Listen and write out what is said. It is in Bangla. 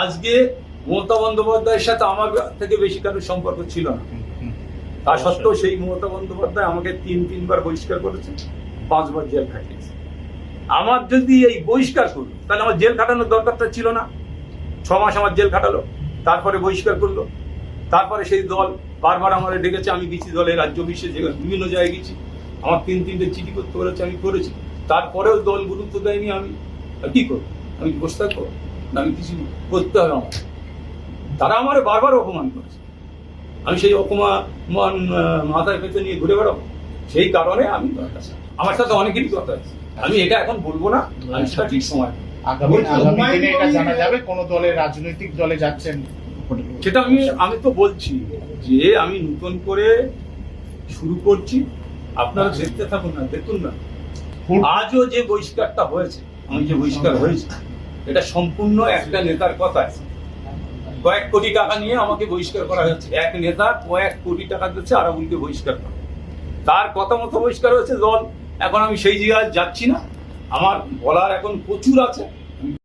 আজকে মমতা বন্দ্যোপাধ্যায়ের সাথে আমার থেকে বেশি কারোর সম্পর্ক ছিল না, তা সত্ত্বেও সেই মমতা বন্দ্যোপাধ্যায় আমাকে তিনবার বহিষ্কার করেছে, 5 বার জেল খাটিয়েছে। আমার যদি এই বহিষ্কার করলো তাহলে আমার জেল খাটানোর দরকারটা ছিল না। 6 মাস আমার জেল খাটালো, তারপরে বহিষ্কার করলো। তারপরে সেই দল বারবার আমার ডেকেছে, আমি গেছি দলের রাজ্য অফিসে, বিভিন্ন জায়গায় গেছি, আমার 3-3টে চিঠি করতে বলেছে, আমি করেছি। তারপরেও দল গুরুত্ব দেয়নি। আমি কি করবো? আমি বসে থাকবো না? আমি কিছু করতে হবে আমার। তারা আমার বারবার অপমান করেছে, আমি সেই অপমান মাথায় পেতে নিয়ে ঘুরে বেড়াবো? সেই কারণে আমি আমার সাথে অনেকেরই কথা আছে, আমি এটা এখন বলবো না, আমি সেটা ঠিক সময় আগামী দিনে এটা জানা যাবে কোন দলের রাজনৈতিক দলে যাচ্ছেন সেটা আমি তো বলছি যে আমি নতুন করে শুরু করছি, আপনারা দেখতে থাকুন না, দেখুন না। আজও যে বহিষ্কারটা হয়েছে, আমি যে বহিষ্কার হয়েছে, এটা সম্পূর্ণ একটা নেতার কথা। কয়েক কোটি টাকা নিয়ে আমাকে বহিষ্কার করা হয়েছে। এক নেতা কয়েক কোটি টাকা দিচ্ছে আরাবুলকে বহিষ্কার করা, তার কথা মতো বহিষ্কার হয়েছে দল। এখন আমি সেই জায়গায় যাচ্ছি না, আমার বলার এখন প্রচুর আছে।